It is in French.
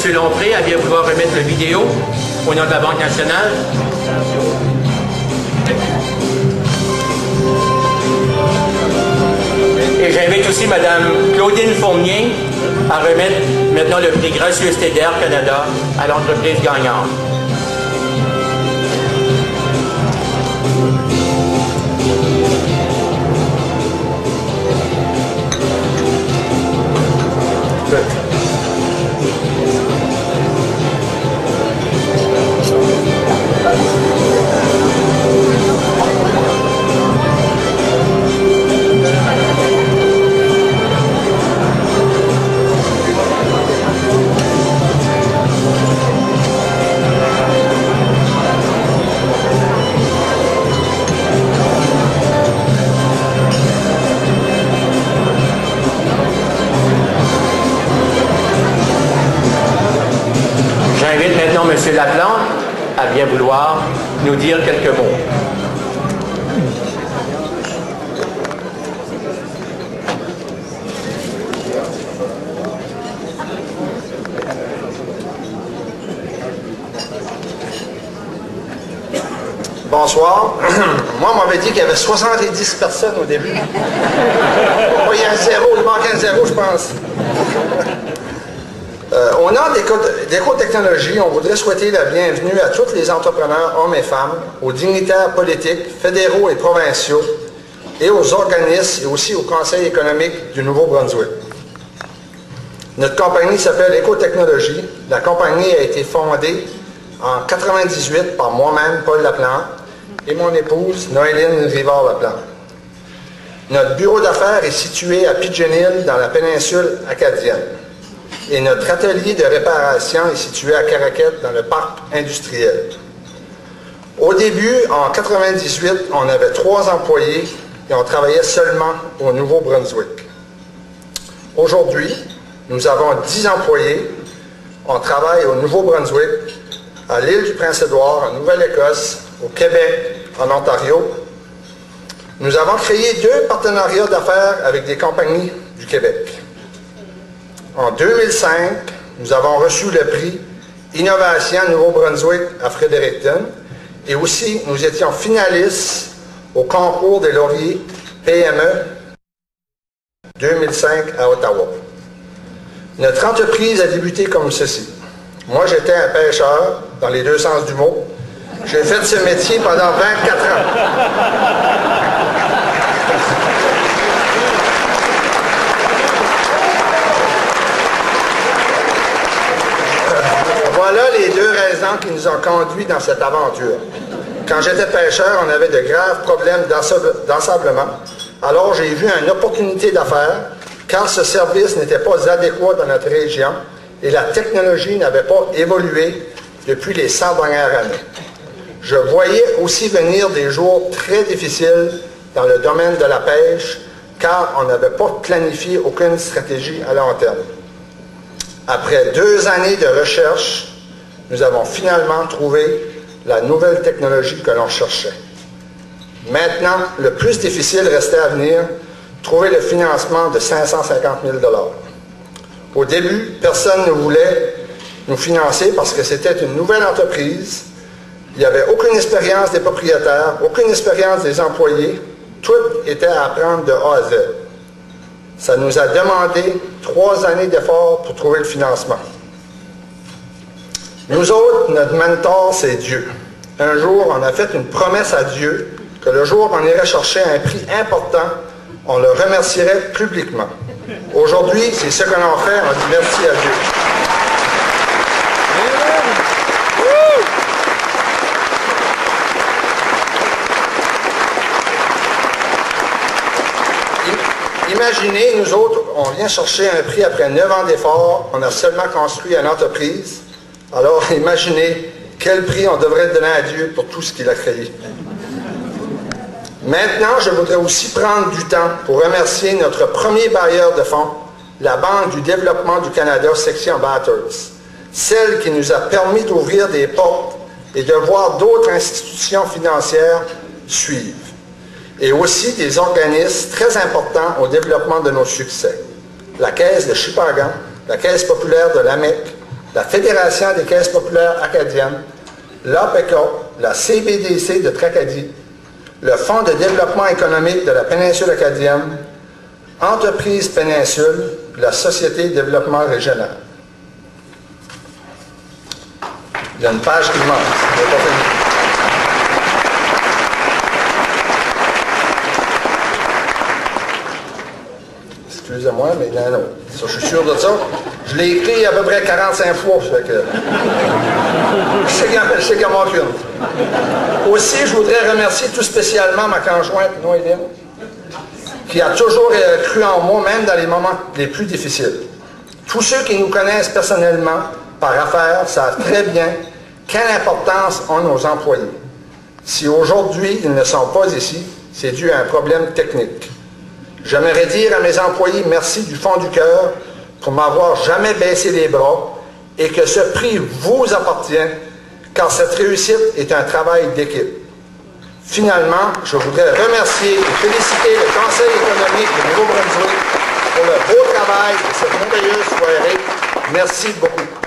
M. Lompré à bien vouloir remettre la vidéo au nom de la Banque nationale. Et j'invite aussi Mme Claudine Fournier à remettre maintenant le prix Gracieuseté d'Air Canada à l'entreprise gagnante. J'invite maintenant M. Laplante à bien vouloir nous dire quelques mots. Bonsoir. Moi, on m'avait dit qu'il y avait 70 personnes au début. Il y a un zéro, il manque un zéro, je pense. Au nom d'Écotechnologie, on voudrait souhaiter la bienvenue à tous les entrepreneurs, hommes et femmes, aux dignitaires politiques, fédéraux et provinciaux, et aux organismes et aussi au Conseil économique du Nouveau-Brunswick. Notre compagnie s'appelle Écotechnologie. La compagnie a été fondée en 1998 par moi-même, Paul Laplante, et mon épouse, Noéline Rivard-Laplante. Notre bureau d'affaires est situé à Pigeon Hill, dans la péninsule acadienne. Et notre atelier de réparation est situé à Caraquette, dans le parc industriel. Au début, en 1998, on avait 3 employés et on travaillait seulement au Nouveau-Brunswick. Aujourd'hui, nous avons 10 employés. On travaille au Nouveau-Brunswick, à l'île du Prince-Édouard, en Nouvelle-Écosse, au Québec, en Ontario. Nous avons créé 2 partenariats d'affaires avec des compagnies du Québec. En 2005, nous avons reçu le prix Innovation Nouveau-Brunswick à Fredericton et aussi nous étions finalistes au concours des lauriers PME 2005 à Ottawa. Notre entreprise a débuté comme ceci. Moi, j'étais un pêcheur, dans les 2 sens du mot. J'ai fait ce métier pendant 24 ans. Voilà les 2 raisons qui nous ont conduits dans cette aventure. Quand j'étais pêcheur, on avait de graves problèmes d'ensablement. Alors j'ai vu une opportunité d'affaires, car ce service n'était pas adéquat dans notre région et la technologie n'avait pas évolué depuis les 100 dernières années. Je voyais aussi venir des jours très difficiles dans le domaine de la pêche, car on n'avait pas planifié aucune stratégie à long terme. Après 2 années de recherche, nous avons finalement trouvé la nouvelle technologie que l'on cherchait. Maintenant, le plus difficile restait à venir, trouver le financement de 550 000 $. Au début, personne ne voulait nous financer parce que c'était une nouvelle entreprise. Il n'y avait aucune expérience des propriétaires, aucune expérience des employés. Tout était à apprendre de A à Z. Ça nous a demandé 3 années d'efforts pour trouver le financement. Nous autres, notre mentor, c'est Dieu. Un jour, on a fait une promesse à Dieu que le jour où on irait chercher un prix important, on le remercierait publiquement. Aujourd'hui, c'est ce que l'on fait, on dit merci à Dieu. Imaginez, nous autres, on vient chercher un prix après 9 ans d'efforts, on a seulement construit une entreprise. Alors, imaginez quel prix on devrait donner à Dieu pour tout ce qu'il a créé. Maintenant, je voudrais aussi prendre du temps pour remercier notre premier bailleur de fonds, la Banque du développement du Canada, section Bathurst, celle qui nous a permis d'ouvrir des portes et de voir d'autres institutions financières suivre. Et aussi des organismes très importants au développement de nos succès. La Caisse de Shippagan, la Caisse populaire de l'AMEC, la Fédération des caisses populaires acadiennes, l'APECA, la CBDC de Tracadie, le Fonds de développement économique de la péninsule acadienne, Entreprise Péninsule, la Société de développement régional. Il y a une page qui manque. Je n'ai pas fini. Excusez-moi, mais il y en a un autre. Ça, je suis sûr de ça. Je l'ai écrit à peu près 45 fois. Fait que je sais qu'il manque une. Aussi, je voudrais remercier tout spécialement ma conjointe, Noéline, qui a toujours cru en moi, même dans les moments les plus difficiles. Tous ceux qui nous connaissent personnellement, par affaires, savent très bien quelle importance ont nos employés. Si aujourd'hui ils ne sont pas ici, c'est dû à un problème technique. J'aimerais dire à mes employés merci du fond du cœur pour m'avoir jamais baissé les bras et que ce prix vous appartient, car cette réussite est un travail d'équipe. Finalement, je voudrais remercier et féliciter le Conseil économique du Nouveau-Brunswick pour le beau travail de cette merveilleuse soirée. Merci beaucoup.